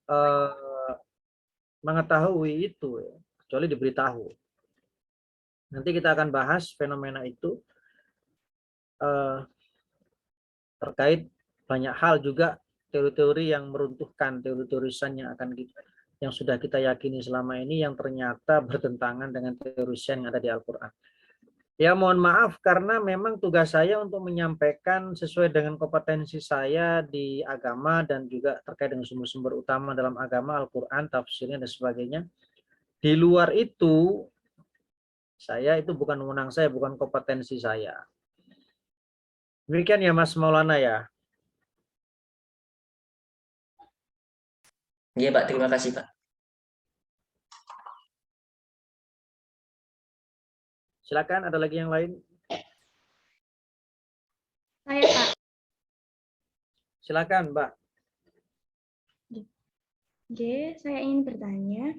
eh, mengetahui itu, ya, kecuali diberitahu. Nanti kita akan bahas fenomena itu terkait banyak hal juga, teori-teori yang meruntuhkan teori-teorisan yang sudah kita yakini selama ini yang ternyata bertentangan dengan teorisan yang ada di Al-Quran. Ya mohon maaf karena memang tugas saya untuk menyampaikan sesuai dengan kompetensi saya di agama dan juga terkait dengan sumber-sumber utama dalam agama, Al-Quran, tafsirnya dan sebagainya. Di luar itu, itu bukan wewenang saya, bukan kompetensi saya. Demikian ya Mas Maulana ya. Iya Pak, terima kasih Pak. Silakan, ada lagi yang lain? Saya Pak. Silakan Mbak. Saya ingin bertanya,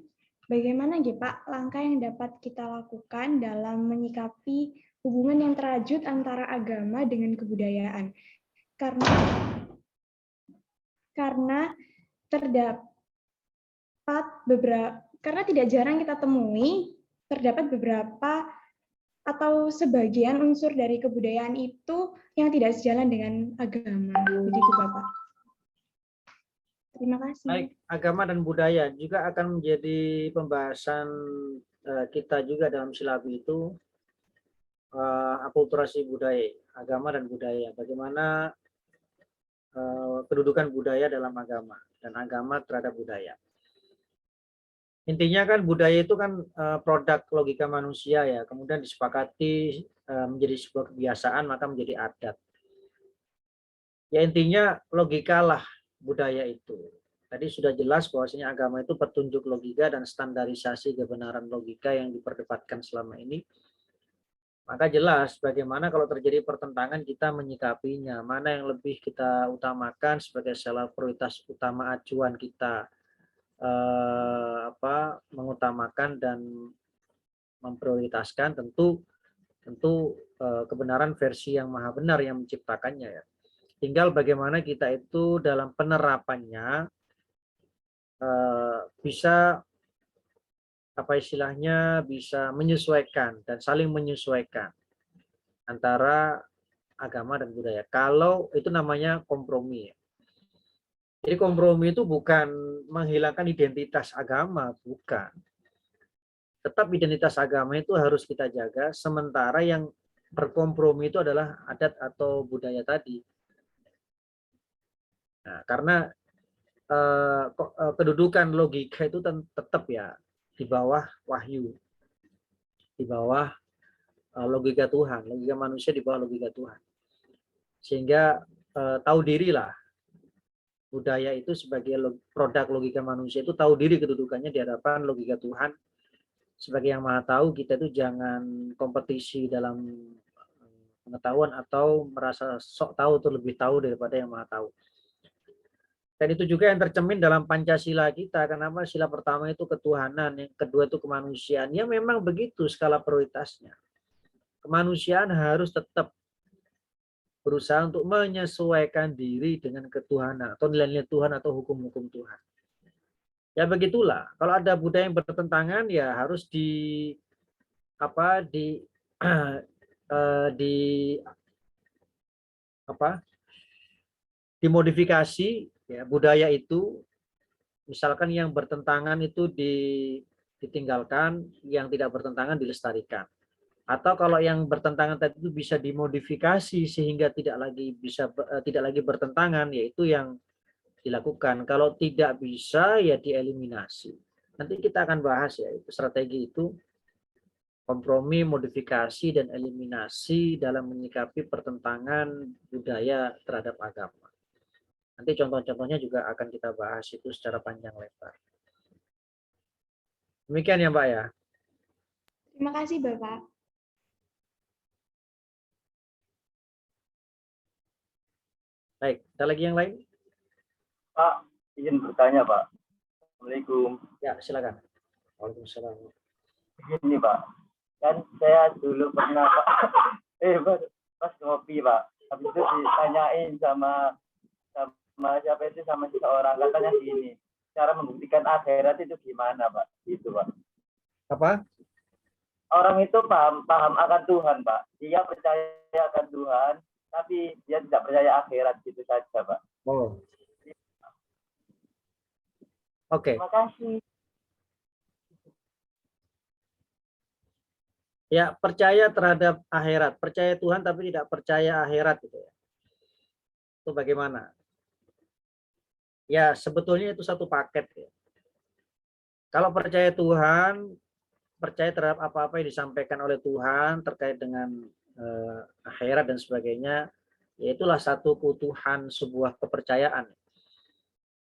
bagaimana Pak langkah yang dapat kita lakukan dalam menyikapi hubungan yang terajut antara agama dengan kebudayaan? Karena tidak jarang kita temui terdapat beberapa atau sebagian unsur dari kebudayaan itu yang tidak sejalan dengan agama. Begitu Bapak. Terima kasih. Baik, agama dan budaya juga akan menjadi pembahasan kita juga dalam silabi itu, akulturasi budaya, agama dan budaya. Bagaimana kedudukan budaya dalam agama dan agama terhadap budaya. Intinya kan budaya itu kan produk logika manusia ya, kemudian disepakati menjadi sebuah kebiasaan maka menjadi adat. Ya intinya logikalah budaya itu. Tadi sudah jelas bahwasanya agama itu petunjuk logika dan standarisasi kebenaran logika yang diperdebatkan selama ini. Maka jelas bagaimana kalau terjadi pertentangan kita menyikapinya, mana yang lebih kita utamakan sebagai skala prioritas utama acuan kita mengutamakan dan memprioritaskan tentu kebenaran versi yang maha benar yang menciptakannya ya. Tinggal bagaimana kita itu dalam penerapannya bisa bisa menyesuaikan dan saling menyesuaikan antara agama dan budaya. Kalau itu namanya kompromi. Jadi kompromi itu bukan menghilangkan identitas agama, bukan. Tetap identitas agama itu harus kita jaga, sementara yang berkompromi itu adalah adat atau budaya tadi. Nah, karena kedudukan logika itu tetap ya di bawah wahyu, di bawah logika Tuhan, logika manusia di bawah logika Tuhan. Sehingga tahu dirilah, budaya itu sebagai produk logika manusia itu tahu diri kedudukannya di hadapan logika Tuhan. Sebagai yang maha tahu, kita itu jangan kompetisi dalam pengetahuan atau merasa sok tahu atau lebih tahu daripada yang maha tahu. Dan itu juga yang tercermin dalam Pancasila kita. Kenapa? Sila pertama itu ketuhanan, yang kedua itu kemanusiaan. Ya memang begitu skala prioritasnya. Kemanusiaan harus tetap berusaha untuk menyesuaikan diri dengan ketuhanan atau nilai-nilai Tuhan atau hukum-hukum Tuhan. Ya begitulah. Kalau ada budaya yang bertentangan ya harus dimodifikasi ya budaya itu. Misalkan yang bertentangan itu ditinggalkan, yang tidak bertentangan dilestarikan. Atau kalau yang bertentangan tadi itu bisa dimodifikasi sehingga tidak lagi bertentangan, yaitu yang dilakukan. Kalau tidak bisa ya dieliminasi. Nanti kita akan bahas ya strategi itu, kompromi, modifikasi dan eliminasi dalam menyikapi pertentangan budaya terhadap agama. Nanti contoh-contohnya juga akan kita bahas itu secara panjang lebar. Demikian ya Mbak ya. Terima kasih Bapak. Baik, ada lagi yang lain? Pak, izin bertanya Pak. Assalamualaikum. Ya, silakan. Waalaikumsalam. Begini Pak, kan saya dulu pernah Pak, pas ngopi Pak, habis itu ditanyain sama siapa itu, sama seseorang, katanya gini, cara membuktikan akhirat itu gimana, Pak? Gitu, Pak. Apa? Orang itu paham akan Tuhan, Pak. Dia percaya akan Tuhan, tapi dia tidak percaya akhirat, gitu saja, Pak. Oh. Oke. Terima kasih. Ya, percaya terhadap akhirat, percaya Tuhan tapi tidak percaya akhirat gitu ya. Itu bagaimana? Ya, sebetulnya itu satu paket ya. Kalau percaya Tuhan, percaya terhadap apa-apa yang disampaikan oleh Tuhan terkait dengan akhirat dan sebagainya, ya itulah satu keutuhan sebuah kepercayaan.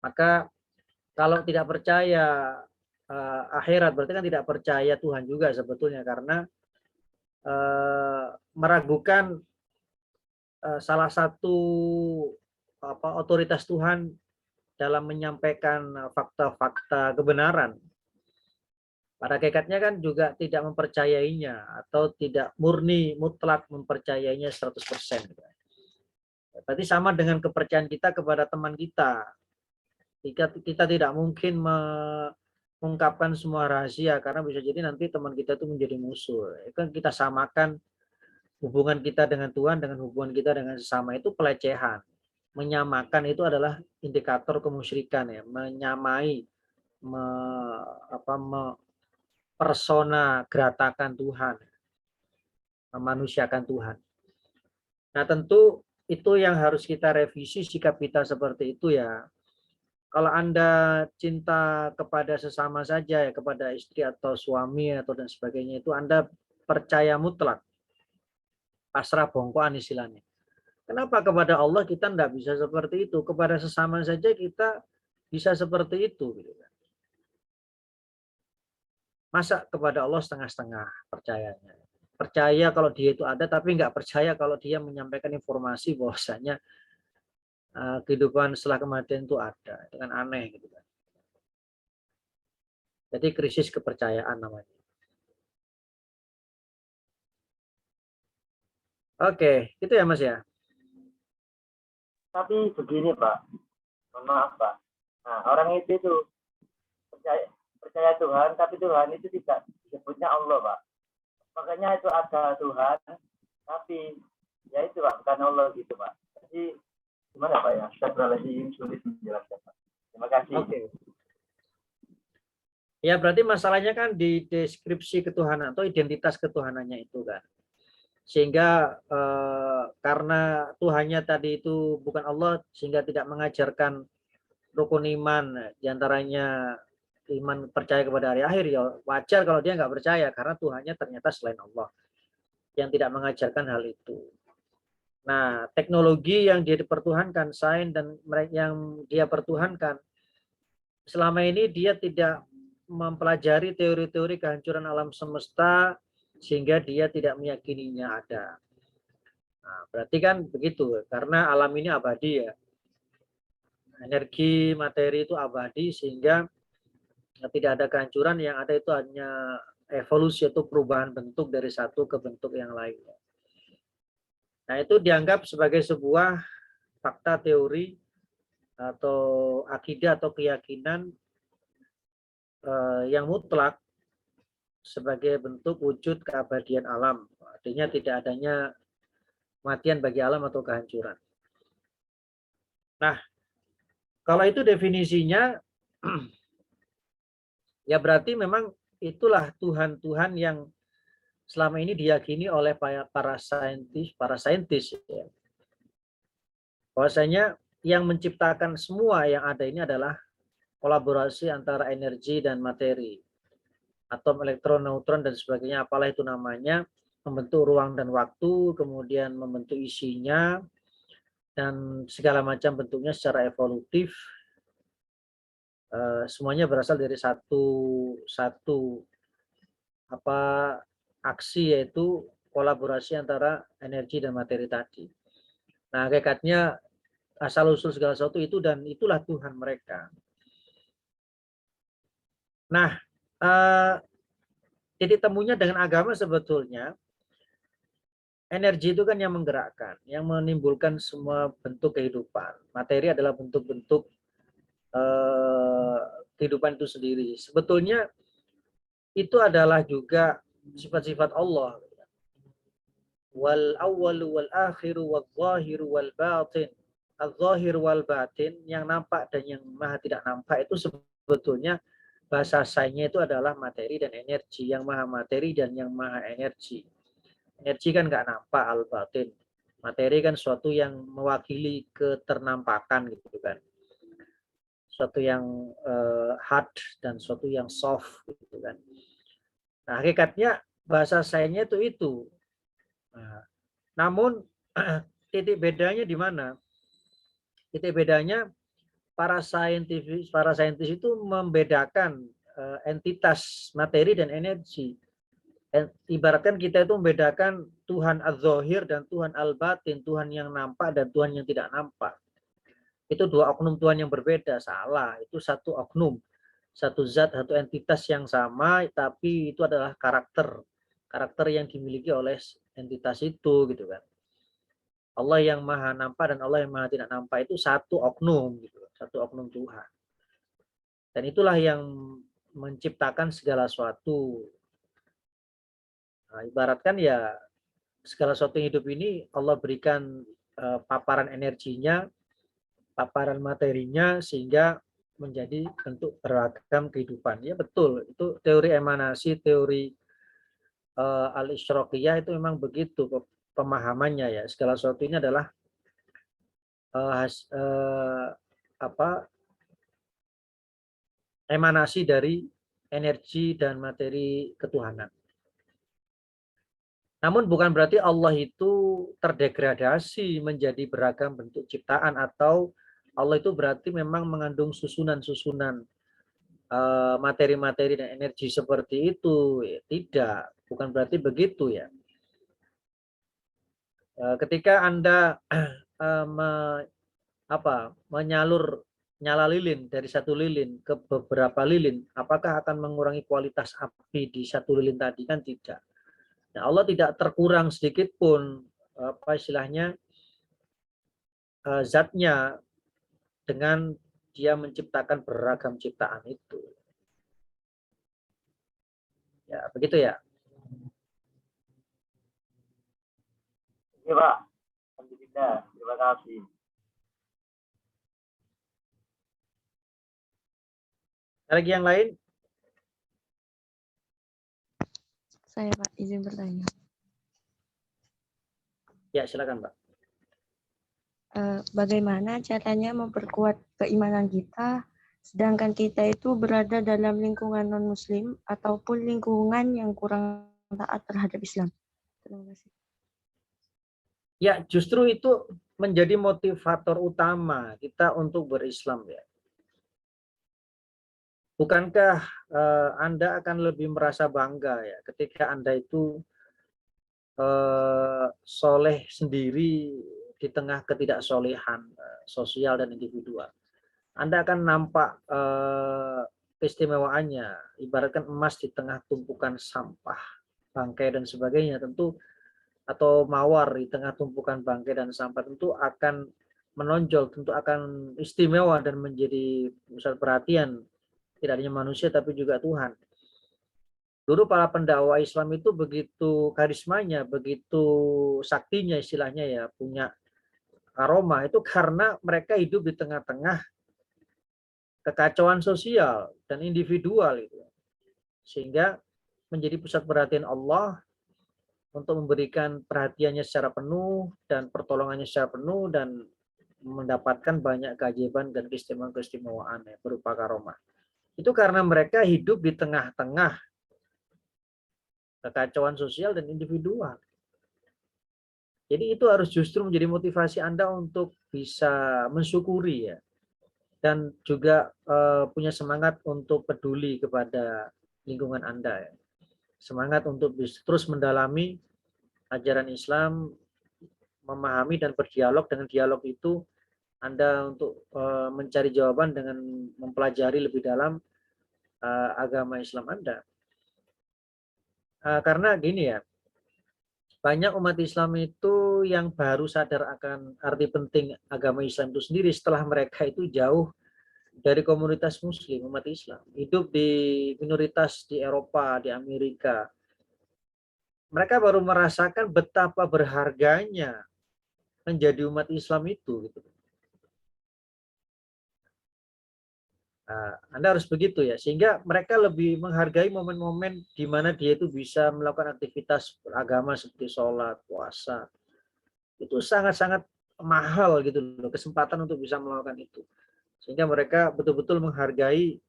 Maka kalau tidak percaya akhirat berarti kan tidak percaya Tuhan juga sebetulnya, karena meragukan salah satu otoritas Tuhan dalam menyampaikan fakta-fakta kebenaran. Pada hakikatnya kan juga tidak mempercayainya atau tidak murni mutlak mempercayainya 100%. Berarti sama dengan kepercayaan kita kepada teman kita. Kita tidak mungkin mengungkapkan semua rahasia karena bisa jadi nanti teman kita itu menjadi musuh. Itu kan kita samakan hubungan kita dengan Tuhan dengan hubungan kita dengan sesama, itu pelecehan. Menyamakan itu adalah indikator kemusyrikan ya, menyamai, persona geratakan Tuhan, memanusiakan Tuhan. Nah, tentu itu yang harus kita revisi sikap kita seperti itu ya. Kalau Anda cinta kepada sesama saja ya, kepada istri atau suami atau dan sebagainya, itu Anda percaya mutlak, pasrah bongkoan istilahnya. Kenapa kepada Allah kita tidak bisa seperti itu? Kepada sesama saja kita bisa seperti itu. Masa kepada Allah setengah-setengah percayanya? Percaya kalau dia itu ada, tapi nggak percaya kalau dia menyampaikan informasi bahwasanya kehidupan setelah kematian itu ada. Itu kan aneh gitu kan. Jadi krisis kepercayaan namanya. Oke, itu ya Mas ya. Tapi begini, Pak. Mohon maaf, Pak. Nah, orang itu percaya Tuhan, tapi Tuhan itu tidak disebutnya Allah, Pak. Makanya itu ada Tuhan, tapi ya itu Pak, bukan Allah gitu, Pak. Jadi gimana Pak ya? Astagfirullahaladzim, sulit menjelaskan, Pak. Terima kasih. Oke. Ya berarti masalahnya kan di deskripsi ketuhanan atau identitas ketuhanannya itu kan. Sehingga karena Tuhannya tadi itu bukan Allah, sehingga tidak mengajarkan rukun iman, diantaranya iman percaya kepada hari akhir, ya wajar kalau dia nggak percaya karena Tuhannya ternyata selain Allah yang tidak mengajarkan hal itu. Nah, teknologi yang dia dipertuhankan, sains dan yang dia pertuhankan, selama ini dia tidak mempelajari teori-teori kehancuran alam semesta sehingga dia tidak meyakininya ada. Nah, berarti kan begitu, karena alam ini abadi ya. Energi materi itu abadi sehingga tidak ada kehancuran, yang ada itu hanya evolusi atau perubahan bentuk dari satu ke bentuk yang lainnya. Nah, itu dianggap sebagai sebuah fakta teori atau akidah atau keyakinan yang mutlak sebagai bentuk wujud keabadian alam. Artinya tidak adanya kematian bagi alam atau kehancuran. Nah, kalau itu definisinya, ya berarti memang itulah Tuhan-Tuhan yang selama ini diyakini oleh para saintis ya. Bahwasanya yang menciptakan semua yang ada ini adalah kolaborasi antara energi dan materi, atom, elektron, neutron dan sebagainya, apalah itu namanya, membentuk ruang dan waktu, kemudian membentuk isinya dan segala macam bentuknya secara evolutif. Semuanya berasal dari satu aksi, yaitu kolaborasi antara energi dan materi tadi. Nah, hakikatnya asal usul segala sesuatu itu, dan itulah Tuhan mereka. Nah, titik temunya dengan agama sebetulnya, energi itu kan yang menggerakkan, yang menimbulkan semua bentuk kehidupan. Materi adalah bentuk-bentuk kehidupan itu sendiri. Sebetulnya itu adalah juga sifat-sifat Allah. Wal awwalu wal akhiru wal zahiru wal batin. Al-zahir wal batin, yang nampak dan yang maha tidak nampak itu sebetulnya bahasa sainsnya itu adalah materi dan energi. Yang maha materi dan yang maha energi. Energi kan nggak nampak, al-batin. Materi kan suatu yang mewakili keternampakan gitu kan. Suatu yang hard dan suatu yang soft gitu kan. Nah, hakikatnya bahasa sainsnya itu. Nah, namun titik bedanya di mana? Titik bedanya para saintis itu membedakan entitas materi dan energi. Ibaratkan kita itu membedakan Tuhan Az-Zahir dan Tuhan Al-Batin, Tuhan yang nampak dan Tuhan yang tidak nampak. Itu dua oknum Tuhan yang berbeda, salah. Itu satu oknum, satu zat, satu entitas yang sama, tapi itu adalah karakter yang dimiliki oleh entitas itu gitu kan. Allah yang maha nampak dan Allah yang maha tidak nampak itu satu oknum gitu, satu oknum Tuhan. Dan itulah yang menciptakan segala sesuatu. Nah, ibaratkan ya segala sesuatu yang hidup ini Allah berikan paparan energinya, paparan materinya sehingga menjadi bentuk beragam kehidupan. Ya betul, itu teori emanasi, teori al-isyraqiyah itu memang begitu pemahamannya ya. Segala sesuatu ini adalah emanasi dari energi dan materi ketuhanan. Namun bukan berarti Allah itu terdegradasi menjadi beragam bentuk ciptaan atau Allah itu berarti memang mengandung susunan-susunan materi-materi dan energi seperti itu. Ya, tidak, bukan berarti begitu ya. Ketika Anda menyalur nyala lilin dari satu lilin ke beberapa lilin, apakah akan mengurangi kualitas api di satu lilin tadi? Kan tidak. Nah, Allah tidak terkurang sedikit pun istilahnya zatnya dengan dia menciptakan beragam ciptaan itu. Ya, begitu ya. Iya, Pak. Alhamdulillah. Terima kasih. Ada lagi yang lain? Saya Pak, izin bertanya. Ya, silakan Pak. Bagaimana caranya memperkuat keimanan kita, sedangkan kita itu berada dalam lingkungan non-muslim ataupun lingkungan yang kurang taat terhadap Islam? Terima kasih. Ya, justru itu menjadi motivator utama kita untuk berislam ya. Bukankah Anda akan lebih merasa bangga ya ketika Anda itu soleh sendiri di tengah ketidaksolehan sosial dan individual. Anda akan nampak keistimewaannya, ibaratkan emas di tengah tumpukan sampah, bangkai dan sebagainya tentu, atau mawar di tengah tumpukan bangkai dan sampah tentu akan menonjol, tentu akan istimewa dan menjadi pusat perhatian tidak hanya manusia tapi juga Tuhan. Dulu para pendakwah Islam itu begitu karismanya, begitu saktinya istilahnya ya, punya aroma itu karena mereka hidup di tengah-tengah kekacauan sosial dan individual itu. Sehingga menjadi pusat perhatian Allah untuk memberikan perhatiannya secara penuh dan pertolongannya secara penuh dan mendapatkan banyak keajaiban dan keistimewaan berupa karomah. Itu karena mereka hidup di tengah-tengah kekacauan sosial dan individual. Jadi itu harus justru menjadi motivasi Anda untuk bisa mensyukuri ya. Dan juga punya semangat untuk peduli kepada lingkungan Anda ya. Semangat untuk terus mendalami ajaran Islam, memahami dan berdialog. Dengan dialog itu Anda untuk mencari jawaban dengan mempelajari lebih dalam agama Islam Anda. Karena gini ya, banyak umat Islam itu yang baru sadar akan arti penting agama Islam itu sendiri setelah mereka itu jauh dari komunitas muslim, umat Islam, hidup di minoritas di Eropa, di Amerika, mereka baru merasakan betapa berharganya menjadi umat Islam itu. Gitu. Anda harus begitu ya, sehingga mereka lebih menghargai momen-momen di mana dia itu bisa melakukan aktivitas beragama seperti sholat, puasa. Itu sangat-sangat mahal gitu loh, kesempatan untuk bisa melakukan itu. Sehingga mereka betul-betul menghargai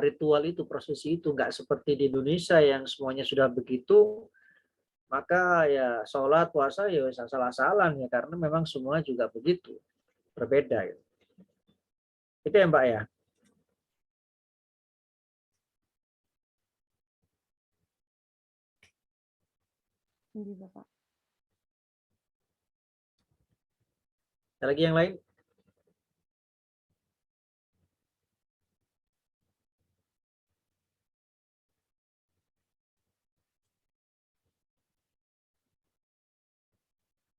ritual itu, prosesi itu. Nggak seperti di Indonesia yang semuanya sudah begitu, maka ya sholat, puasa ya salah-salah ya, karena memang semua juga begitu, berbeda. Gitu. Itu ya Mbak ya. Ini Bapak. Ada lagi yang lain?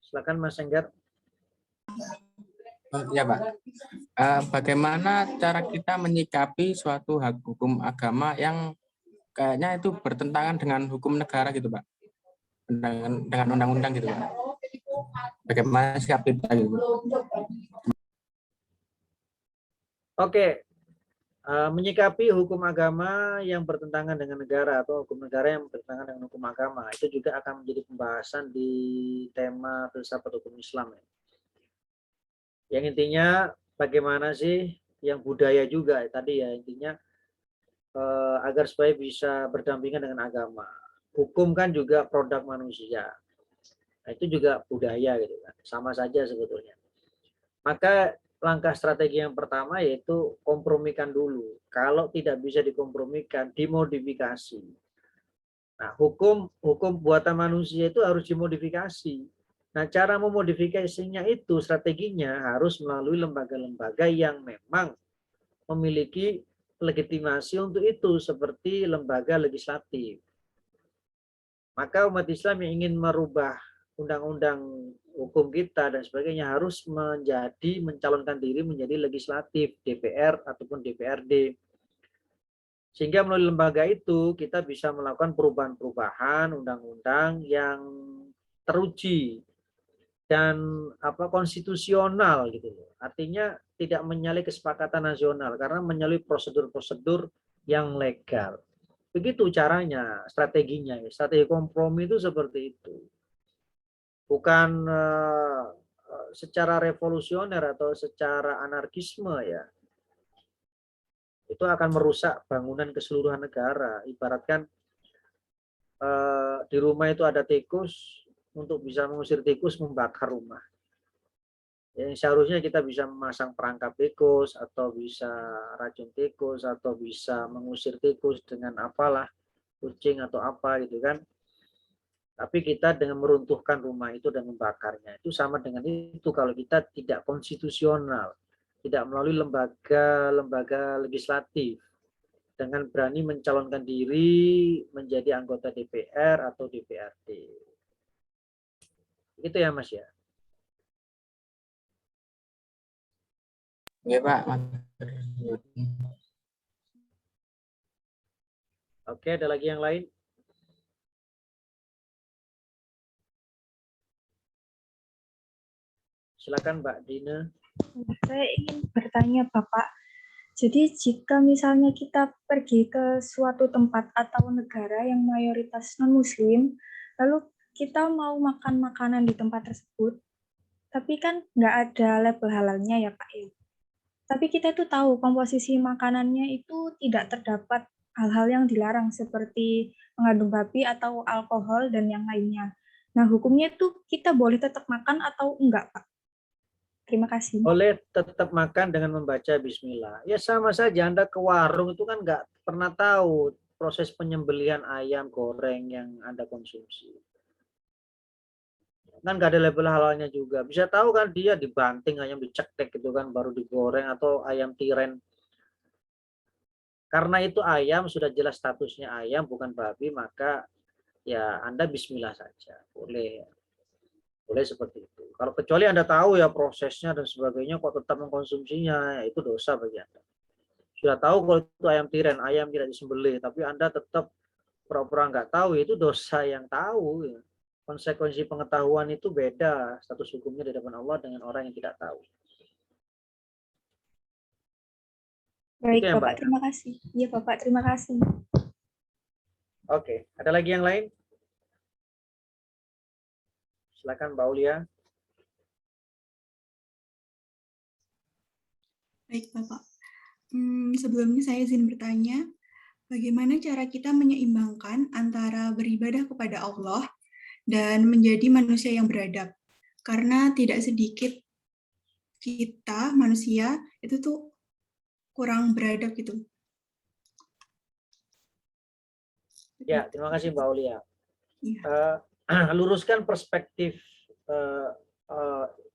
Silakan Mas Enggar. Ya Pak, bagaimana cara kita menyikapi suatu hak hukum agama yang kayaknya itu bertentangan dengan hukum negara gitu Pak, dengan undang-undang gitu Pak. Bagaimana sikap kita gitu? Oke, menyikapi hukum agama yang bertentangan dengan negara atau hukum negara yang bertentangan dengan hukum agama, itu juga akan menjadi pembahasan di tema filsafat hukum Islam. Yang intinya bagaimana sih yang budaya juga tadi ya, intinya agar supaya bisa berdampingan dengan agama. Hukum kan juga produk manusia. Nah, itu juga budaya gitu kan. Sama saja sebetulnya. Maka langkah strategi yang pertama yaitu kompromikan dulu. Kalau tidak bisa dikompromikan, dimodifikasi. Nah, hukum buatan manusia itu harus dimodifikasi. Nah, cara memodifikasinya itu strateginya harus melalui lembaga-lembaga yang memang memiliki legitimasi untuk itu, seperti lembaga legislatif. Maka umat Islam yang ingin merubah undang-undang hukum kita dan sebagainya harus mencalonkan diri menjadi legislatif, DPR ataupun DPRD. Sehingga melalui lembaga itu kita bisa melakukan perubahan-perubahan undang-undang yang teruji dan konstitusional gitu loh. Artinya tidak menyalahi kesepakatan nasional karena menyalahi prosedur-prosedur yang legal. Begitu caranya, strateginya. Strategi kompromi itu seperti itu. Bukan secara revolusioner atau secara anarkisme ya. Itu akan merusak bangunan keseluruhan negara. Ibaratkan di rumah itu ada tikus, untuk bisa mengusir tikus membakar rumah. Yang seharusnya kita bisa memasang perangkap tikus atau bisa racun tikus atau bisa mengusir tikus dengan apalah, kucing atau apa gitu kan. Tapi kita dengan meruntuhkan rumah itu dan membakarnya, itu sama dengan itu kalau kita tidak konstitusional, tidak melalui lembaga legislatif, dengan berani mencalonkan diri menjadi anggota DPR atau DPRD. Itu ya Mas ya. Ya Pak. Oke, ada lagi yang lain? Silakan Mbak Dina. Saya ingin bertanya Bapak, jadi jika misalnya kita pergi ke suatu tempat atau negara yang mayoritas non-muslim, lalu kita mau makan makanan di tempat tersebut, tapi kan nggak ada label halalnya ya Pak ya. Tapi kita itu tahu komposisi makanannya itu tidak terdapat hal-hal yang dilarang seperti mengandung babi atau alkohol dan yang lainnya. Nah hukumnya itu kita boleh tetap makan atau enggak Pak? Terima kasih. Boleh tetap makan dengan membaca bismillah. Ya sama saja, Anda ke warung itu kan nggak pernah tahu proses penyembelihan ayam goreng yang Anda konsumsi. Kan nggak ada label halalnya juga. Bisa tahu kan dia dibanting ayam, dicektek gitu kan, baru digoreng, atau ayam tiren. Karena itu ayam sudah jelas statusnya ayam bukan babi, maka ya Anda bismillah saja. Boleh. Boleh seperti itu. Kalau kecuali Anda tahu ya prosesnya dan sebagainya, kok tetap mengkonsumsinya, ya itu dosa bagi Anda. Sudah tahu kalau itu ayam tiren, ayam tidak disembelih, tapi Anda tetap pura-pura nggak tahu, itu dosa yang tahu. Ya. Konsekuensi pengetahuan itu beda status hukumnya di depan Allah dengan orang yang tidak tahu. Baik, Itu yang Bapak, Mbak. terima kasih. Iya, Bapak, terima kasih. Oke, ada lagi yang lain? Silakan Mbak Aulia. Baik, Bapak. Sebelumnya saya izin bertanya, bagaimana cara kita menyeimbangkan antara beribadah kepada Allah dan menjadi manusia yang beradab? Karena tidak sedikit kita manusia itu tuh kurang beradab gitu. Ya, terima kasih Mbak Aulia. Iya. Luruskan perspektif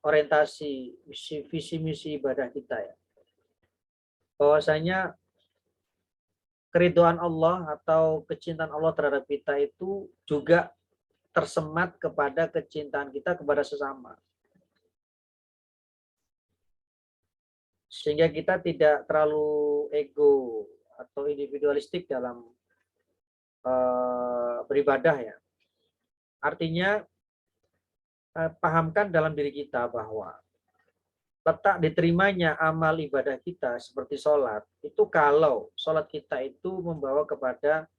orientasi visi misi ibadah kita ya. Bahwasanya keridhaan Allah atau kecintaan Allah terhadap kita itu juga tersemat kepada kecintaan kita kepada sesama. Sehingga kita tidak terlalu ego atau individualistik dalam beribadah ya. Artinya pahamkan dalam diri kita bahwa letak diterimanya amal ibadah kita seperti sholat, itu kalau sholat kita itu membawa kepada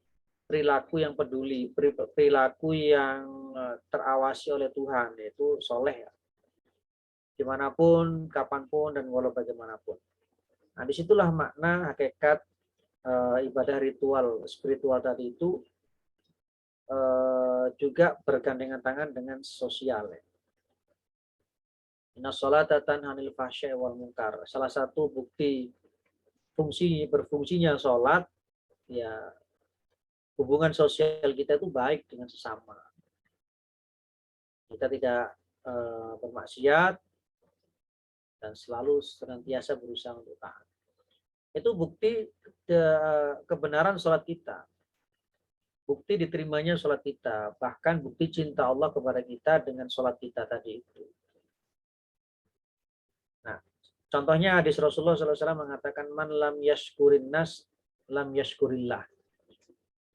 perilaku yang peduli, perilaku yang terawasi oleh Tuhan, yaitu soleh ya. Dimanapun, kapanpun, dan walau bagaimanapun. Nah, disitulah makna hakikat ibadah ritual spiritual tadi itu juga bergandengan tangan dengan sosial ya. Inna sholata tanha 'anil fahsya'i wal munkar. Salah satu bukti berfungsinya sholat ya, hubungan sosial kita itu baik dengan sesama. Kita tidak bermaksiat dan selalu senantiasa berusaha untuk taat. Itu bukti kebenaran sholat kita. Bukti diterimanya sholat kita. Bahkan bukti cinta Allah kepada kita dengan sholat kita tadi itu. Nah, contohnya hadis Rasulullah SAW mengatakan, man lam yashkurin nas, lam yashkurillah.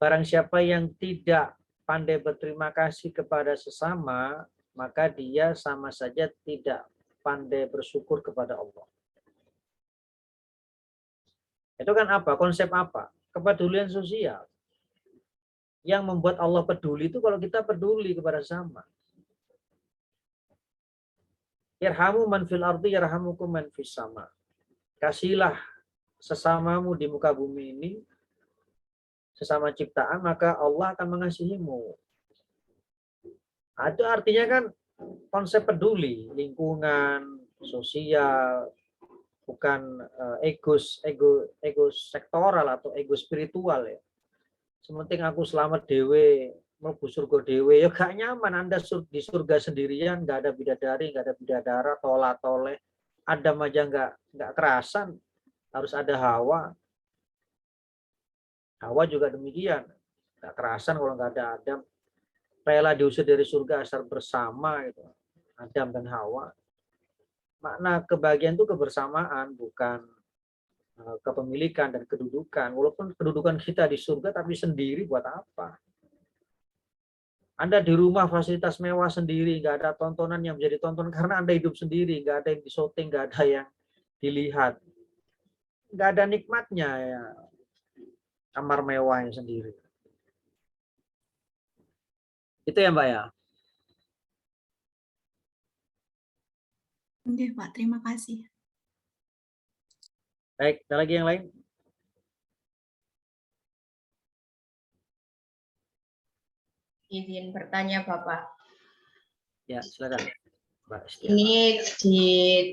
Barang siapa yang tidak pandai berterima kasih kepada sesama, maka dia sama saja tidak pandai bersyukur kepada Allah. Itu kan apa? Konsep apa? Kepedulian sosial. Yang membuat Allah peduli itu kalau kita peduli kepada sesama. Yarhamu man fil ardi yarhamukum man fis sama. Kasihlah sesamamu di muka bumi ini, sesama ciptaan, maka Allah akan mengasihimu. Nah, itu artinya kan konsep peduli, lingkungan, sosial, bukan ego sektoral atau ego spiritual ya. Sementing aku selamat dewe, mlebu surga dewe, ya gak nyaman. Anda di surga sendirian, gak ada bidadari, gak ada bidadara, tola-toleh, Adam aja nggak kerasan, harus ada Hawa. Hawa juga demikian, nggak kerasan kalau nggak ada Adam. Rela diusir dari surga asal bersama gitu. Adam dan Hawa. Makna kebahagiaan itu kebersamaan, bukan kepemilikan dan kedudukan. Walaupun kedudukan kita di surga, tapi sendiri buat apa? Anda di rumah fasilitas mewah sendiri, nggak ada tontonan yang menjadi tonton karena Anda hidup sendiri, nggak ada yang disyuting, nggak ada yang dilihat, nggak ada nikmatnya ya, kamar mewahnya sendiri. Itu ya Mbak ya. Oke, Pak. Terima kasih. Baik, ada lagi yang lain? Izin bertanya, Bapak. Ya, silakan. Mbak Setia. Ini di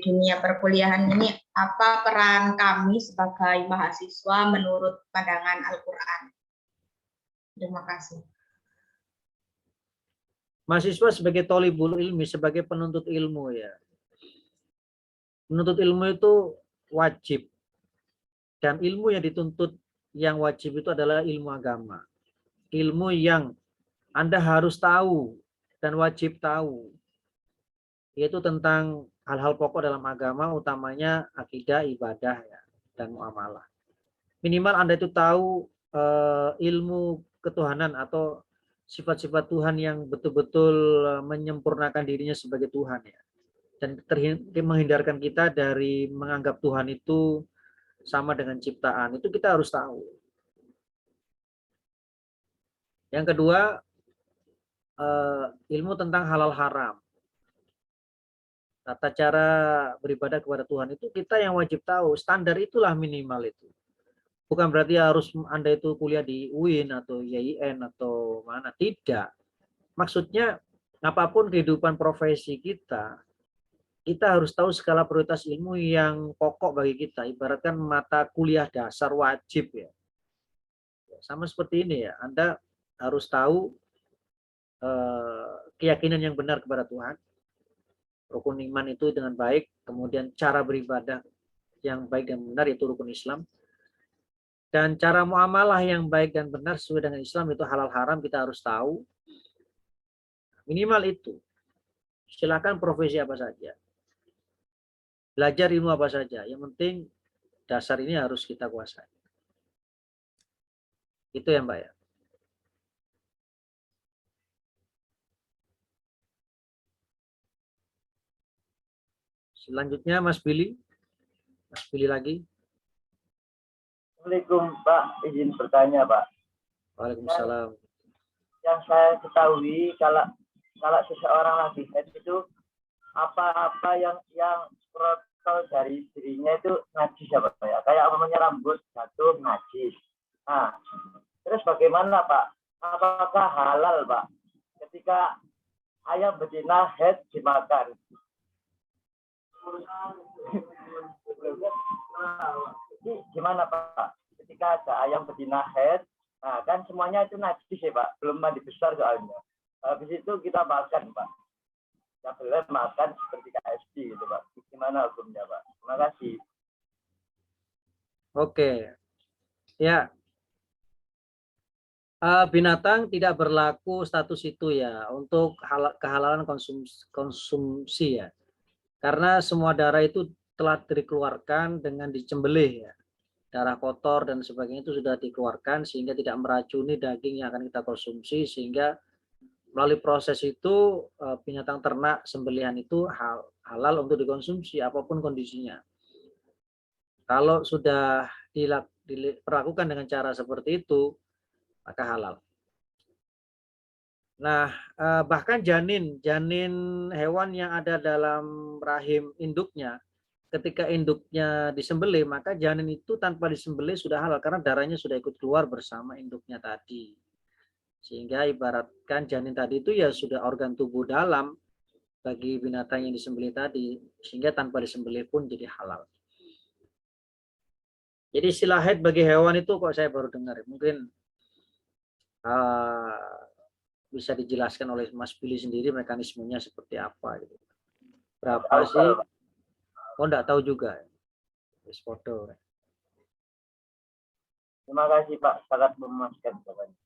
dunia perkuliahan ini, apa peran kami sebagai mahasiswa menurut pandangan Al-Quran? Terima kasih. Mahasiswa sebagai thalibul ilmi, sebagai penuntut ilmu ya. Menuntut ilmu itu wajib. Dan ilmu yang dituntut yang wajib itu adalah ilmu agama. Ilmu yang Anda harus tahu dan wajib tahu. yaitu tentang hal-hal pokok dalam agama, utamanya akidah, ibadah, ya, dan muamalah. Minimal Anda itu tahu ilmu ketuhanan atau sifat-sifat Tuhan yang betul-betul menyempurnakan dirinya sebagai Tuhan, ya, dan menghindarkan kita dari menganggap Tuhan itu sama dengan ciptaan. Itu kita harus tahu. Yang kedua, ilmu tentang halal haram. Tata cara beribadah kepada Tuhan itu kita yang wajib tahu. Standar itulah minimal itu. Bukan berarti harus Anda itu kuliah di UIN atau IAIN atau mana. Tidak. Maksudnya apapun kehidupan profesi kita, kita harus tahu skala prioritas ilmu yang pokok bagi kita. Ibaratkan mata kuliah dasar wajib, ya. Sama seperti ini, ya. Anda harus tahu keyakinan yang benar kepada Tuhan. Rukun iman itu dengan baik. Kemudian cara beribadah yang baik dan benar itu rukun Islam. Dan cara muamalah yang baik dan benar sesuai dengan Islam itu halal haram kita harus tahu. Minimal itu. Silakan profesi apa saja. Belajar ilmu apa saja. Yang penting dasar ini harus kita kuasai. Itu ya Mbak, ya. Selanjutnya Mas Billy. Mas Billy lagi. Assalamualaikum Pak, izin bertanya Pak. Waalaikumsalam. Yang saya ketahui kalau seseorang lagi haid itu apa yang protokol dari dirinya itu najis ya Pak ya. Kayak namanya rambut jatuh najis. Nah, terus bagaimana Pak? Apakah halal Pak ketika ayam betina haid dimakan? Jadi gimana Pak? Ketika ada ayam betina haid, nah kan semuanya itu najis ya Pak, belum mandi besar soalnya. Habis itu kita makan Pak. Kita boleh makan seperti KFC gitu Pak. Gimana hukumnya Pak? Terima kasih. Oke. Ya. Binatang tidak berlaku status itu ya untuk kehalalan konsumsi ya. Karena semua darah itu telah dikeluarkan dengan dicembelih ya. Darah kotor dan sebagainya itu sudah dikeluarkan sehingga tidak meracuni daging yang akan kita konsumsi, sehingga melalui proses itu binatang ternak sembelihan itu halal untuk dikonsumsi apapun kondisinya. Kalau sudah diperlakukan dengan cara seperti itu, maka halal. Nah, bahkan janin hewan yang ada dalam rahim induknya, ketika induknya disembelih, maka janin itu tanpa disembelih sudah halal karena darahnya sudah ikut keluar bersama induknya tadi. Sehingga ibaratkan janin tadi itu ya sudah organ tubuh dalam bagi binatang yang disembelih tadi, sehingga tanpa disembelih pun jadi halal. Jadi istilah haid bagi hewan itu kok saya baru dengar. Mungkin bisa dijelaskan oleh Mas Billy sendiri mekanismenya seperti apa gitu. Berapa sih? Oh, enggak tahu juga. Wis foto. Terima kasih Pak, sangat memuaskan jawabannya.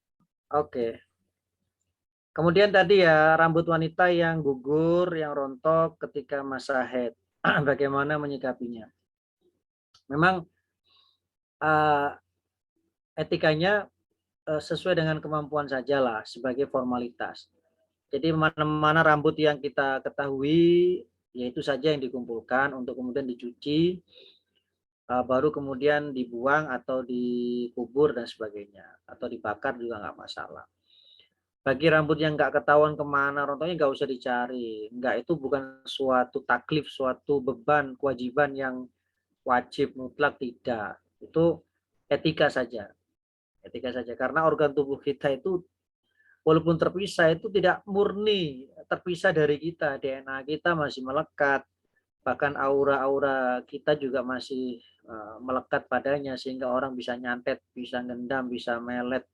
Oke. Kemudian tadi ya rambut wanita yang gugur, yang rontok ketika masa haid. Bagaimana menyikapinya? Memang etikanya sesuai dengan kemampuan sajalah sebagai formalitas. Jadi mana-mana rambut yang kita ketahui, yaitu saja yang dikumpulkan untuk kemudian dicuci, baru kemudian dibuang atau dikubur dan sebagainya, atau dibakar juga nggak masalah. Bagi rambut yang nggak ketahuan kemana rontoknya nggak usah dicari. Nggak, itu bukan suatu taklif, suatu beban, kewajiban yang wajib mutlak, tidak. Itu etika saja. Etika saja, karena organ tubuh kita itu walaupun terpisah itu tidak murni terpisah dari kita. DNA kita masih melekat, bahkan aura-aura kita juga masih melekat padanya, sehingga orang bisa nyantet, bisa ngendam, bisa melet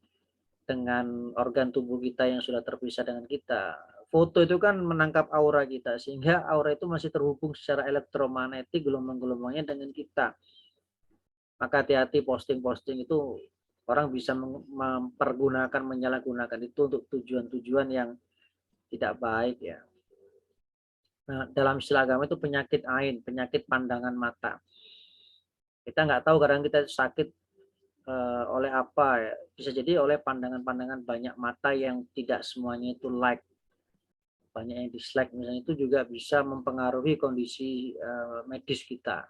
dengan organ tubuh kita yang sudah terpisah dengan kita. Foto itu kan menangkap aura kita, sehingga aura itu masih terhubung secara elektromagnetik gelombang-gelombangnya dengan kita. Maka hati-hati posting-posting itu, orang bisa mempergunakan, menyalahgunakan itu untuk tujuan-tujuan yang tidak baik ya. Nah, dalam istilah agama itu penyakit ain, penyakit pandangan mata. Kita nggak tahu kadang kita sakit oleh apa ya. Bisa jadi oleh pandangan-pandangan banyak mata yang tidak semuanya itu like, banyak yang dislike misalnya, itu juga bisa mempengaruhi kondisi medis kita.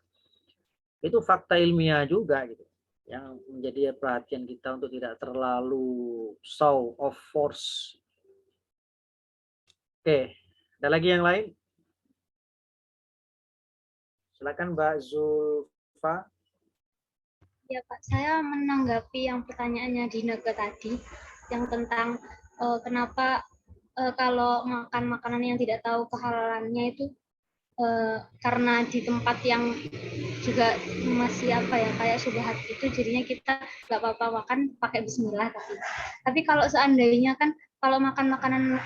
Itu fakta ilmiah juga gitu, yang menjadi perhatian kita untuk tidak terlalu show of force. Oke, ada lagi yang lain? Silakan Mbak Zulfa. Ya Pak, saya menanggapi yang pertanyaannya Dineke tadi, yang tentang kenapa kalau makan makanan yang tidak tahu kehalalannya itu karena di tempat yang juga masih apa ya, kayak syubhat itu, jadinya kita nggak apa-apa makan pakai bismillah. Tapi kalau seandainya kan kalau makan makanan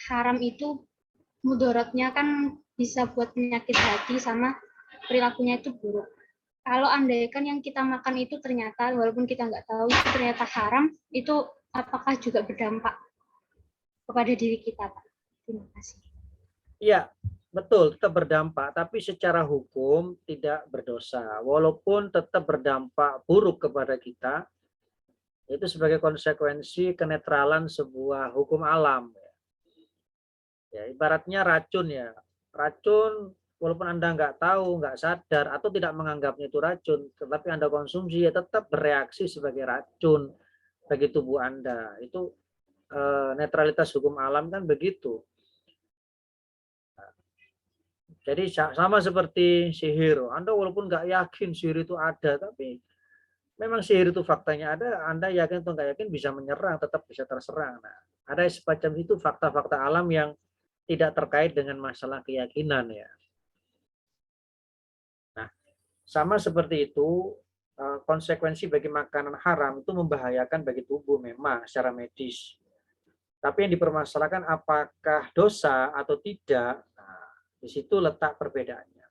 haram itu mudaratnya kan bisa buat penyakit hati sama perilakunya itu buruk. Kalau andaikan yang kita makan itu ternyata walaupun kita nggak tahu itu ternyata haram, itu apakah juga berdampak kepada diri kita, Pak? Terima kasih. Iya, betul, tetap berdampak, tapi secara hukum tidak berdosa. Walaupun tetap berdampak buruk kepada kita, itu sebagai konsekuensi kenetralan sebuah hukum alam. Ya, ibaratnya racun ya. Racun walaupun Anda nggak tahu, nggak sadar, atau tidak menganggapnya itu racun, tetapi Anda konsumsi, ya tetap bereaksi sebagai racun bagi tubuh Anda. Itu netralitas hukum alam kan begitu. Jadi sama seperti sihir. Anda walaupun nggak yakin sihir itu ada, tapi memang sihir itu faktanya ada, Anda yakin atau nggak yakin bisa menyerang, tetap bisa terserang. Nah, ada semacam itu fakta-fakta alam yang tidak terkait dengan masalah keyakinan ya. Nah, sama seperti itu, konsekuensi bagi makanan haram itu membahayakan bagi tubuh memang secara medis. Tapi yang dipermasalahkan apakah dosa atau tidak, nah, di situ letak perbedaannya.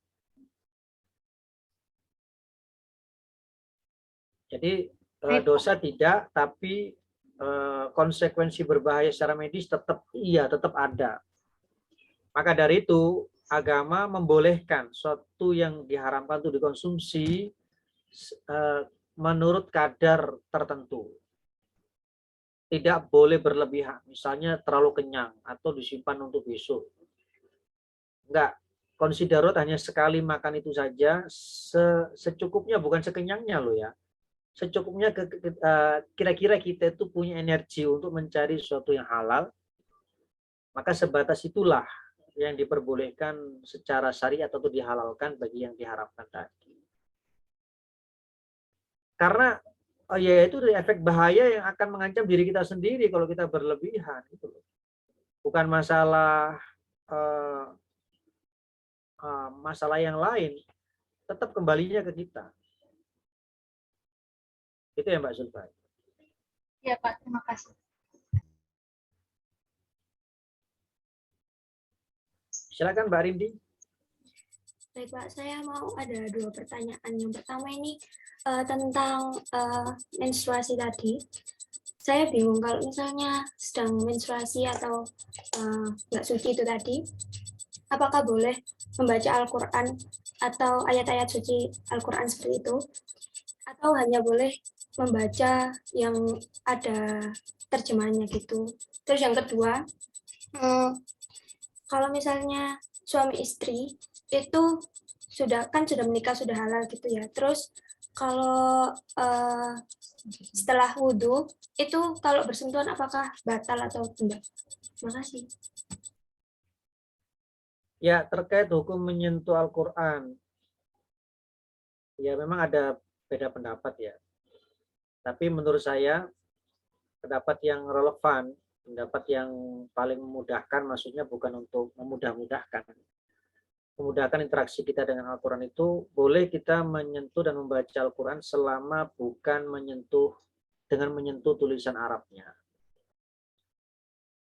Jadi dosa tidak, tapi konsekuensi berbahaya secara medis tetap ada. Maka dari itu agama membolehkan sesuatu yang diharamkan untuk dikonsumsi menurut kadar tertentu. Tidak boleh berlebihan, misalnya terlalu kenyang atau disimpan untuk besok. Enggak, konsiderot hanya sekali makan itu saja, secukupnya, bukan sekenyangnya loh ya. Secukupnya kira-kira kita itu punya energi untuk mencari sesuatu yang halal, maka sebatas itulah yang diperbolehkan secara syariat atau dihalalkan bagi yang diharamkan tadi. Karena ya itu efek bahaya yang akan mengancam diri kita sendiri kalau kita berlebihan. Gitu loh. Bukan masalah masalah yang lain, tetap kembalinya ke kita. Itu ya Mbak Zulfa. Ya Pak, terima kasih. Silakan Mbak Rindi. Baik Pak, saya mau ada 2 pertanyaan. Yang pertama ini tentang menstruasi tadi. Saya bingung kalau misalnya sedang menstruasi atau nggak suci itu tadi, apakah boleh membaca Al-Quran atau ayat-ayat suci Al-Quran seperti itu? Atau hanya boleh membaca yang ada terjemahannya gitu. Terus yang kedua, kalau misalnya suami istri itu sudah menikah, sudah halal gitu ya. Terus kalau setelah wudhu itu kalau bersentuhan apakah batal atau tidak? Terima kasih. Ya, terkait hukum menyentuh Al-Quran, ya memang ada beda pendapat ya. Tapi menurut saya pendapat yang relevan, pendapat yang paling memudahkan, maksudnya bukan untuk memudahkan interaksi kita dengan Al-Quran itu, boleh kita menyentuh dan membaca Al-Quran selama bukan menyentuh tulisan Arabnya.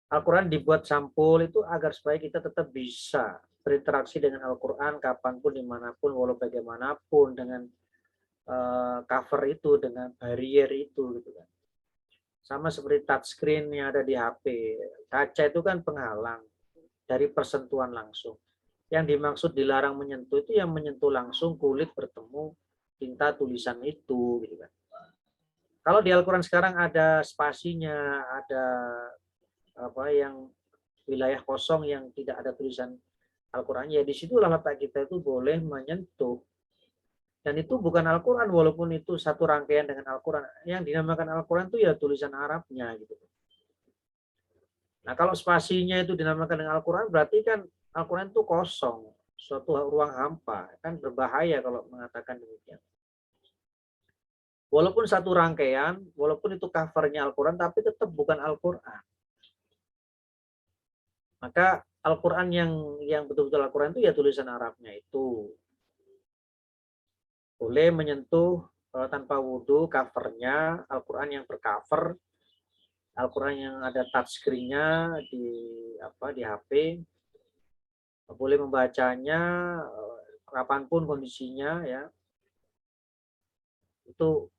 Al-Quran dibuat sampul itu agar supaya kita tetap bisa berinteraksi dengan Al-Quran kapanpun, dimanapun, walau bagaimanapun, dengan cover itu, dengan barrier itu, gitu kan. Sama seperti touchscreen yang ada di HP. Kaca itu kan penghalang dari persentuhan langsung. Yang dimaksud dilarang menyentuh itu yang menyentuh langsung kulit bertemu tinta tulisan itu, gitu kan. Kalau di Al-Quran sekarang ada spasinya, ada apa yang wilayah kosong yang tidak ada tulisan Al-Quran, ya disitulah letak kita itu boleh menyentuh. Dan itu bukan Al-Quran, walaupun itu satu rangkaian dengan Al-Quran. Yang dinamakan Al-Quran itu ya tulisan Arabnya, gitu. Nah, kalau spasinya itu dinamakan dengan Al-Quran, berarti kan Al-Quran itu kosong, suatu ruang hampa. Kan berbahaya kalau mengatakan demikian. Walaupun satu rangkaian, walaupun itu covernya Al-Quran, tapi tetap bukan Al-Quran. Maka Al-Quran yang betul-betul Al-Quran itu ya tulisan Arabnya itu. Boleh menyentuh tanpa wudhu covernya, Al-Quran yang bercover, Al-Quran yang ada touchscreen-nya di HP, boleh membacanya kapanpun kondisinya, ya. Itu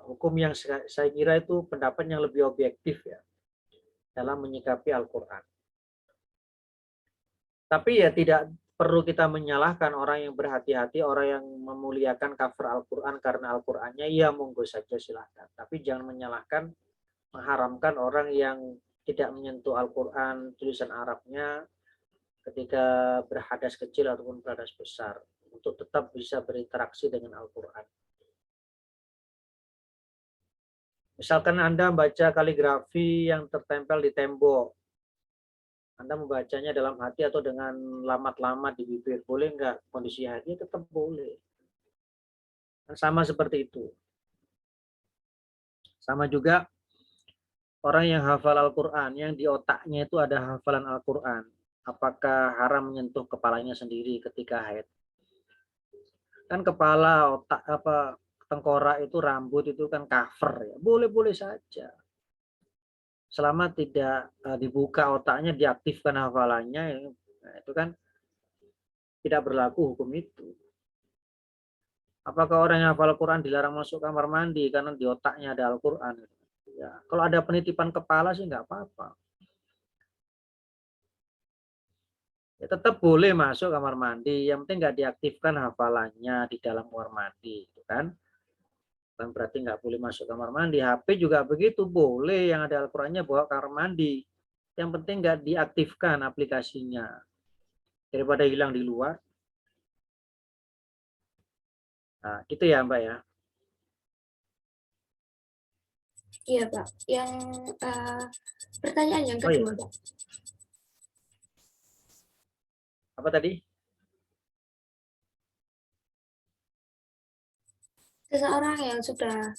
hukum yang saya kira itu pendapat yang lebih objektif ya dalam menyikapi Al-Quran. Tapi ya tidak perlu kita menyalahkan orang yang berhati-hati, orang yang memuliakan cover Al-Quran karena Al-Qurannya, ya monggo saja silahkan. Tapi jangan menyalahkan, mengharamkan orang yang tidak menyentuh Al-Quran tulisan Arabnya ketika berhadas kecil ataupun berhadas besar, untuk tetap bisa berinteraksi dengan Al-Quran. Misalkan Anda baca kaligrafi yang tertempel di tembok, Anda membacanya dalam hati atau dengan lamat-lamat di bibir, boleh nggak? Kondisi hati tetap boleh. Sama seperti itu. Sama juga orang yang hafal Al-Quran, yang di otaknya itu ada hafalan Al-Quran, apakah haram menyentuh kepalanya sendiri ketika haid? Kan kepala, otak, tengkorak itu, rambut itu kan cover ya, boleh-boleh saja. Selama tidak dibuka otaknya, diaktifkan hafalannya, itu kan tidak berlaku hukum itu. Apakah orang yang hafal Al-Quran dilarang masuk kamar mandi karena di otaknya ada Al-Quran? Ya, kalau ada penitipan kepala sih nggak apa-apa. Ya, tetap boleh masuk kamar mandi, yang penting nggak diaktifkan hafalannya di dalam kamar mandi, gitu kan? Bukan berarti nggak boleh masuk kamar mandi. HP juga begitu, boleh yang ada Al-Qurannya bawa kamar mandi. Yang penting nggak diaktifkan aplikasinya. Daripada hilang di luar. Nah, gitu ya Mbak ya. Iya Pak. Yang pertanyaan yang kedua Pak. Apa tadi? Seseorang yang sudah